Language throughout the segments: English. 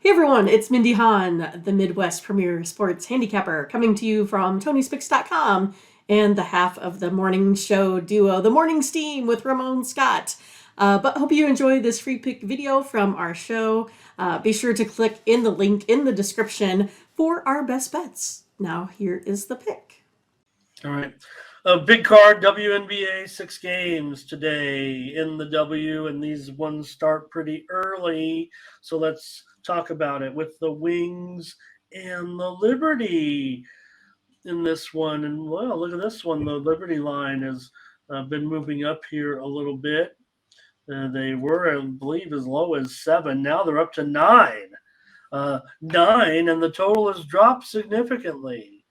Hey everyone, it's Mindy Hahne, the Midwest premier sports handicapper, coming to you from TonySpix.com and the half of the morning show duo, The Morning Steam with Ramon Scott. But hope you enjoy this free pick video from our show. Be sure to click in the link in the description for our best bets. Now here is the pick. All right. A big card, WNBA, 6 games today in the W, and these ones start pretty early. So let's talk about it with the Wings and the Liberty in this one. And, well, look at this one. The Liberty line has been moving up here a little bit. They were, I believe, as low as 7. Now they're up to 9. 9, and the total has dropped significantly.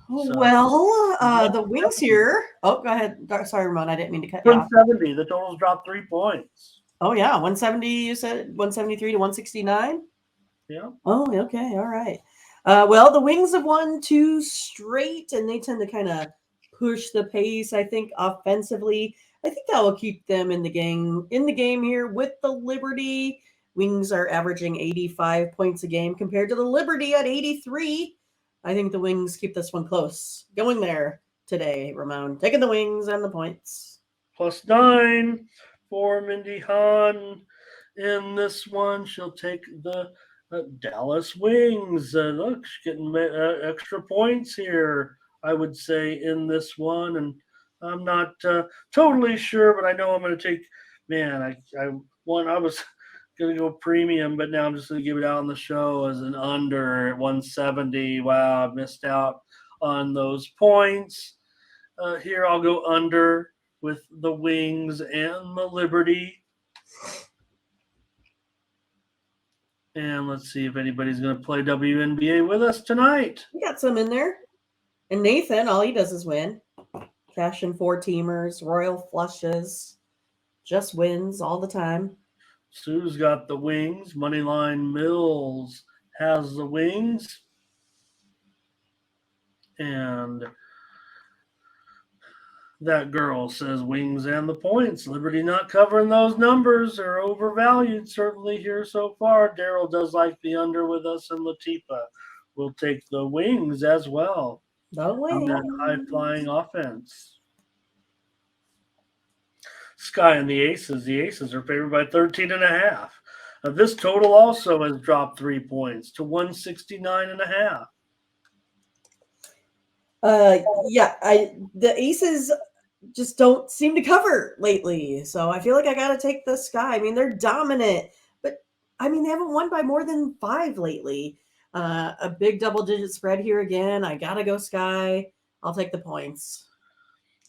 So, The Wings here. Oh, go ahead. Sorry, Ramon, I didn't mean to cut you off. 170. The total's dropped 3 points. Oh, yeah. 170, you said 173 to 169? Yeah. Oh, okay. All right. Well, the Wings have won 2 straight, and they tend to kind of push the pace, I think, offensively. I think that will keep them in the game here with the Liberty. Wings are averaging 85 points a game compared to the Liberty at 83. I think the Wings keep this one close. Going there today, Ramon. Taking the Wings and the points. +9 for Mindy Hahn. In this one, she'll take the Dallas Wings. Look, she's getting extra points here, I would say, in this one. And I'm not totally sure, but I know I'm going to take, man, I was going to go premium, but now I'm just going to give it out on the show as an under at 170. Wow, I missed out on those points. Here I'll go under with the Wings and the Liberty. And let's see if anybody's going to play WNBA with us tonight. We got some in there. And Nathan, all he does is win. Cash in 4-teamers, royal flushes, just wins all the time. Sue's got the Wings. Moneyline Mills has the Wings. And that girl says Wings and the points. Liberty not covering those numbers. Are overvalued certainly here so far. Daryl does like the under with us, and Latifa will take the Wings as well. The Wings. On that high-flying offense. Sky and the Aces. The Aces are favored by 13.5. This total also has dropped 3 points to 169.5. The Aces just don't seem to cover lately. So I feel like I got to take the Sky. I mean, they're dominant, but I mean, they haven't won by more than 5 lately. A big double-digit spread here again. I got to go Sky. I'll take the points.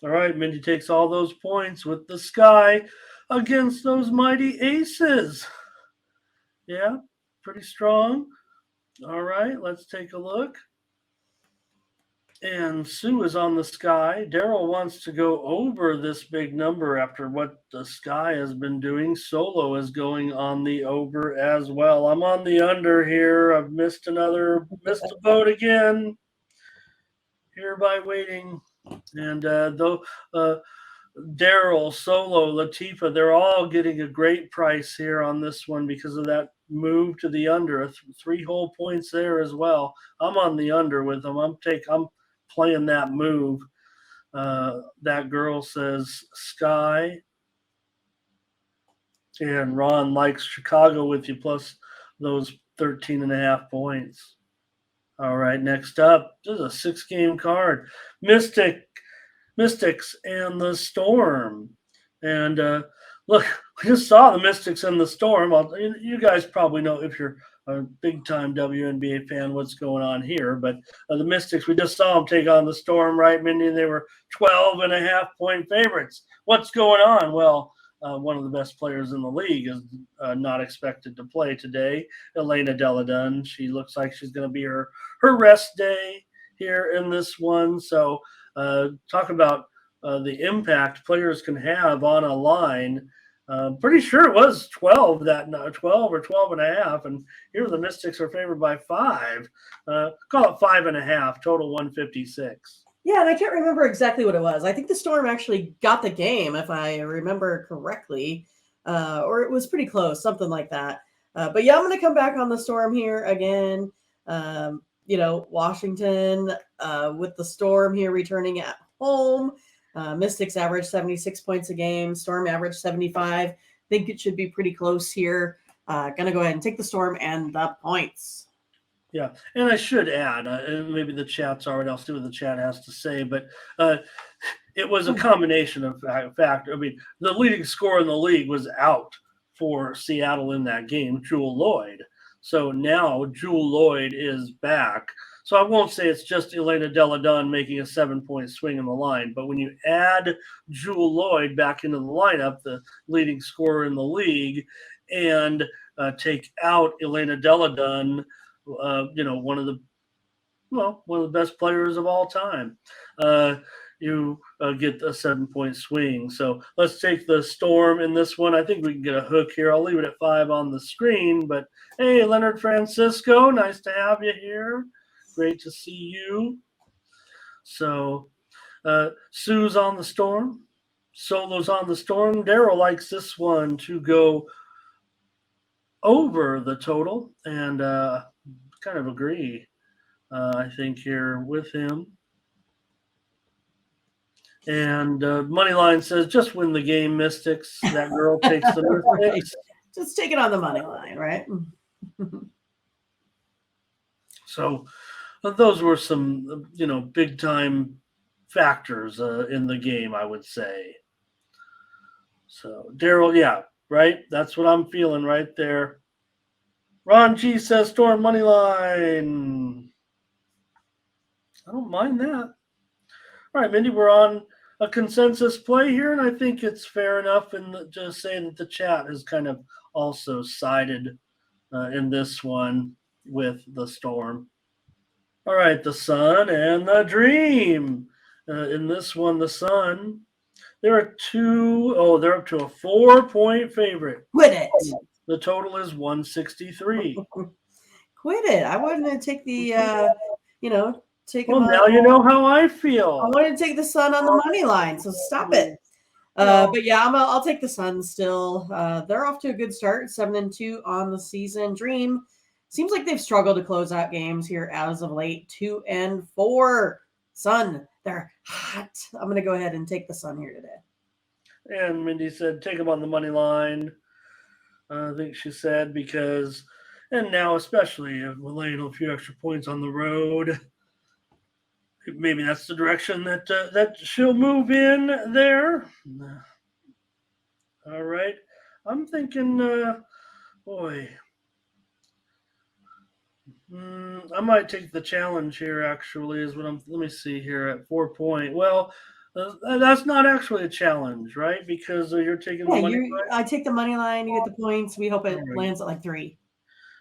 All right, Mindy takes all those points with the Sky against those mighty Aces. Yeah, pretty strong. All right, let's take a look. And Sue is on the Sky. Daryl wants to go over this big number after what the Sky has been doing. Solo is going on the over as well. I'm on the under here. I've missed a vote again. Hereby waiting. And Daryl, Solo, Latifa, they're all getting a great price here on this one because of that move to the under. 3 whole points there as well. I'm on the under with them. I'm playing that move. That girl says Sky. And Ron likes Chicago with you plus those 13.5 points. All right, next up, this is a 6-game card. Mystics and the Storm. And look, we just saw the Mystics and the Storm. You guys probably know, if you're a big-time WNBA fan, what's going on here. But the Mystics, we just saw them take on the Storm, right, Mindy? They were 12.5-point favorites. What's going on? Well, one of the best players in the league is not expected to play today, Elena Deladun. She looks like she's going to be her rest day here in this one. So talk about the impact players can have on a line. Pretty sure it was 12 or 12.5, and here the Mystics are favored by 5. Call it 5.5, total 156. Yeah, and I can't remember exactly what it was. I think the Storm actually got the game, if I remember correctly, or it was pretty close, something like that. But yeah, I'm going to come back on the Storm here again. Washington with the Storm here returning at home. Mystics average 76 points a game. Storm average 75. Think it should be pretty close here. Going to go ahead and take the Storm and the points. Yeah, and I should add, and maybe the chat's already, I'll see what the chat has to say, but it was a combination of factors. I mean, the leading scorer in the league was out for Seattle in that game, Jewel Lloyd. So now Jewel Lloyd is back. So I won't say it's just Elena Delle Donne making a 7-point swing in the line, but when you add Jewel Lloyd back into the lineup, the leading scorer in the league, and take out Elena Delle Donne, one of the best players of all time. You get a 7-point swing. So let's take the Storm in this one. I think we can get a hook here. I'll leave it at 5 on the screen. But hey, Leonard Francisco, nice to have you here. Great to see you. So Sue's on the Storm. Solo's on the Storm. Daryl likes this one to go over the total, and kind of agree, I think, here with him. And Moneyline says, just win the game, Mystics. That girl takes the Mystics. Right. Just take it on the money line, right? So those were some, big-time factors in the game, I would say. So, Daryl, yeah, right? That's what I'm feeling right there. Ron G says Storm money line. I don't mind that. All right, Mindy, we're on a consensus play here, and I think it's fair enough in just saying that the chat has kind of also sided in this one with the Storm. All right, the Sun and the Dream. In this one, the Sun, they're up to a 4-point favorite. Quit it. The total is 163. Quit it. I wanted to take the, take Well, them now you know how I feel. I wanted to take the Sun on the money line, so stop it. But yeah, I'll take the Sun still. They're off to a good start, 7-2 on the season. Dream seems like they've struggled to close out games here as of late. 2-4. Sun, they're hot. I'm going to go ahead and take the Sun here today. And Mindy said, take them on the money line. I think she said because, and now especially we're laying a few extra points on the road. Maybe that's the direction that she'll move in there. All right. I'm thinking, I might take the challenge here, actually, is what let me see here at 4 point. Well, that's not actually a challenge, right? Because you're taking the money line. I take the money line, you get the points. We hope it lands at like 3.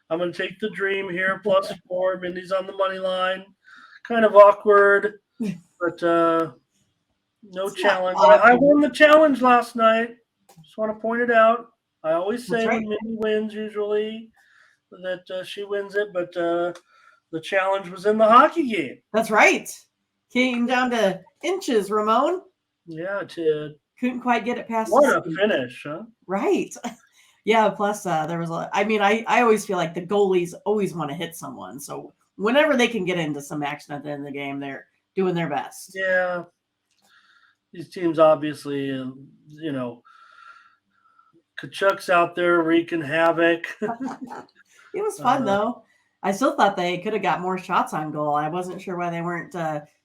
I'm going to take the Dream here, +4. Mindy's on the money line. Kind of awkward, but no challenge. I won the challenge last night. Just want to point it out. I always say when Mindy wins, usually, that she wins it, but the challenge was in the hockey game. That's right. Came down to inches, Ramon. Yeah, it did. Couldn't quite get it past. What a finish, huh? Right. Yeah, plus there was I always feel like the goalies always want to hit someone. So whenever they can get into some action at the end of the game, they're doing their best. Yeah. These teams obviously, Kachuk's out there wreaking havoc. It was fun, though. I still thought they could have got more shots on goal. I wasn't sure why they weren't.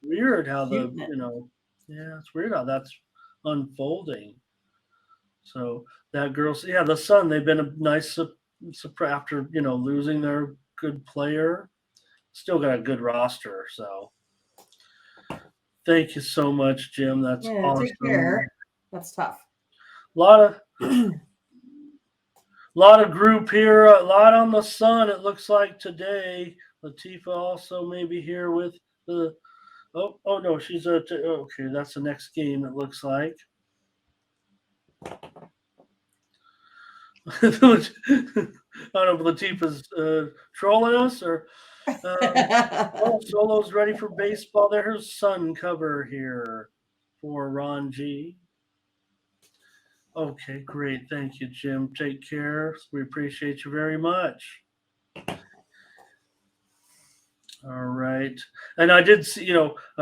Weird how it's weird how that's unfolding. So that girl's, the Sun, they've been a nice after, losing their good player. Still got a good roster. So thank you so much, Jim. That's awesome. Take care. That's tough. Lot of group here, a lot on the Sun, it looks like today. Latifa also maybe here with the no, she's okay, that's the next game, it looks like. I don't know if Latifa's trolling us or Solo's ready for baseball. There's Sun cover here for Ron G. Okay, great. Thank you, Jim. Take care. We appreciate you very much. All right. And I did see,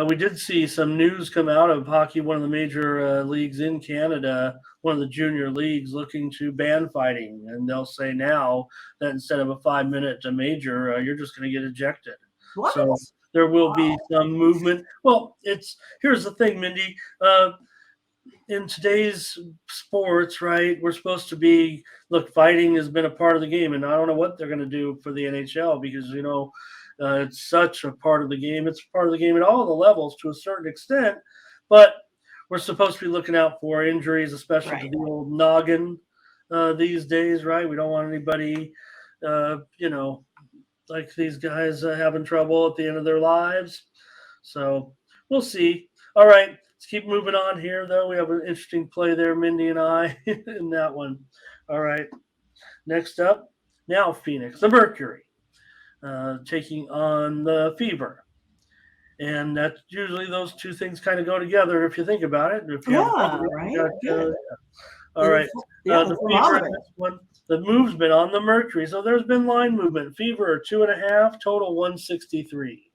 we did see some news come out of hockey, one of the major leagues in Canada, one of the junior leagues looking to ban fighting. And they'll say now that instead of a 5 minute major, you're just going to get ejected. What? So there will be some movement. Well, here's the thing, Mindy. In today's sports, right, we're supposed to be look. Fighting has been a part of the game, and I don't know what they're going to do for the NHL because it's such a part of the game. It's part of the game at all the levels to a certain extent, but we're supposed to be looking out for injuries, especially to Right. the old noggin these days, right? We don't want anybody, uh, you know, like these guys having trouble at the end of their lives. So we'll see. All right, let's keep moving on here, though. We have an interesting play there, Mindy and I, in that one. All right, next up, now Phoenix, the Mercury, taking on the Fever. And that's usually those two things kind of go together if you think about it. If you have a Yeah, problem, you right. got Good. all right. Yeah, the The Fever in thermometer. this one, the move's been on the Mercury, so there's been line movement. Fever 2.5, total 163.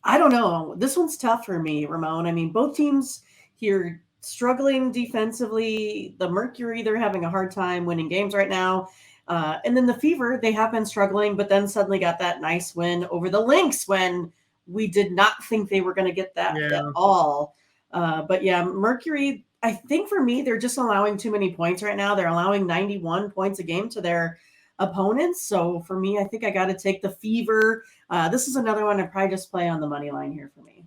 I don't know. This one's tough for me, Ramon. I mean, both teams here struggling defensively. The Mercury, they're having a hard time winning games right now. And then the Fever, they have been struggling, but then suddenly got that nice win over the Lynx when we did not think they were going to get that at Yeah, all. But yeah, Mercury, I think for me, they're just allowing too many points right now. They're allowing 91 points a game to their opponents. So for me, I think I got to take the Fever. This is another one I probably just play on the money line here for me.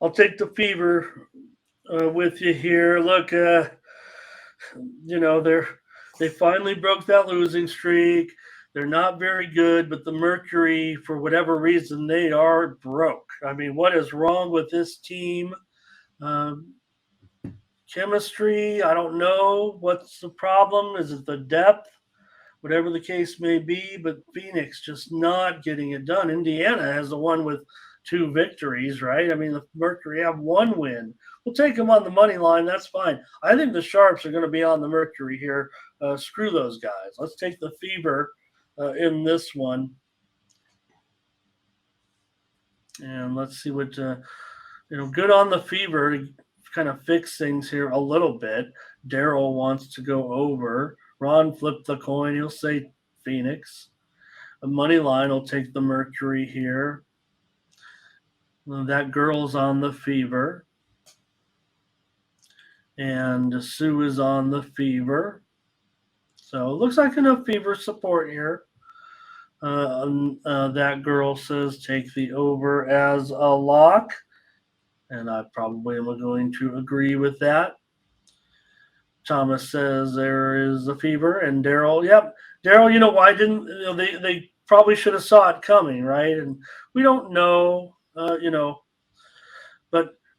I'll take the Fever with you here. Look, they finally broke that losing streak. They're not very good, but the Mercury, for whatever reason, they are broke. I mean, what is wrong with this team? Um, Chemistry, I don't know. What's the problem? Is it the depth? Whatever the case may be, but Phoenix just not getting it done. Indiana has the one with two victories, right? I mean, the Mercury have one win. We'll take them on the money line. That's fine. I think the Sharps are going to be on the Mercury here. Screw those guys. Let's take the Fever in this one. And let's see what, good on the Fever to kind of fix things here a little bit. Daryl wants to go over. Ron flipped the coin. He'll say Phoenix. A money line will take the Mercury here. That girl's on the Fever. And Sue is on the Fever. So it looks like enough Fever support here. That girl says take the over as a lock. And I probably am going to agree with that. Thomas says there is a Fever, and Daryl, yep. Daryl, why didn't they probably should have saw it coming, right? And we don't know, but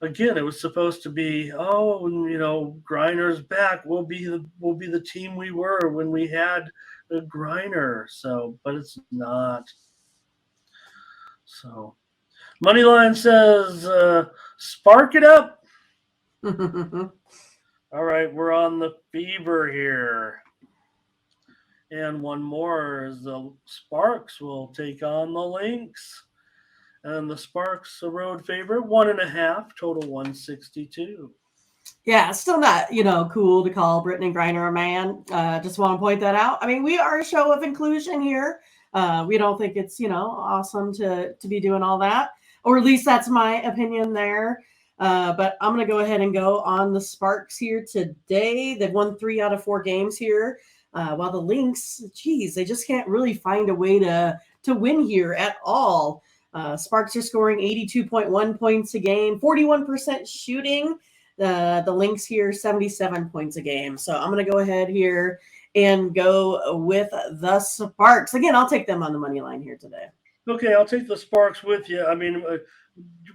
again, it was supposed to be, Griner's back. We'll be the team we were when we had a Griner. So, but it's not. So, Moneyline says, spark it up. All right, we're on the Fever here. And one more is the Sparks will take on the Lynx. And the Sparks, a road favorite, 1.5, total 162. Yeah, still not, cool to call Brittany Griner a man. Just want to point that out. I mean, we are a show of inclusion here. We don't think it's, awesome to be doing all that, or at least that's my opinion there. But I'm going to go ahead and go on the Sparks here today. They've won 3 out of 4 games here. While the Lynx, geez, they just can't really find a way to win here at all. Sparks are scoring 82.1 points a game, 41% shooting. The Lynx here, 77 points a game. So I'm going to go ahead here and go with the Sparks. Again, I'll take them on the money line here today. Okay, I'll take the Sparks with you. I mean,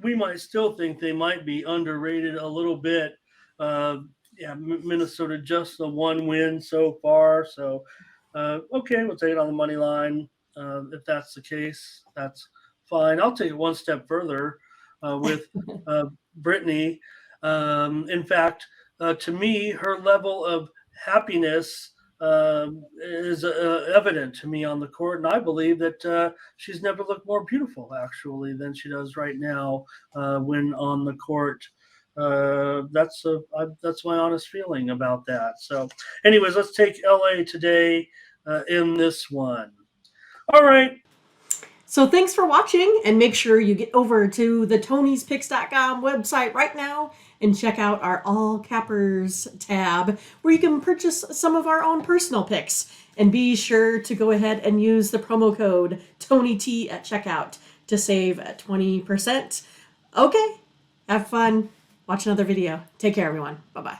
we might still think they might be underrated a little bit. Minnesota just the one win so far. So, okay, we'll take it on the money line. If that's the case, that's fine. I'll take it one step further with Brittany. In fact, to me, her level of happiness is evident to me on the court, and I believe that she's never looked more beautiful, actually, than she does right now when on the court. That's my honest feeling about that. So, anyways, let's take LA today in this one. All right. So thanks for watching, and make sure you get over to the Tony'sPicks.com website right now and check out our All Cappers tab where you can purchase some of our own personal picks. And be sure to go ahead and use the promo code TonyT at checkout to save 20%. Okay, have fun. Watch another video. Take care, everyone. Bye-bye.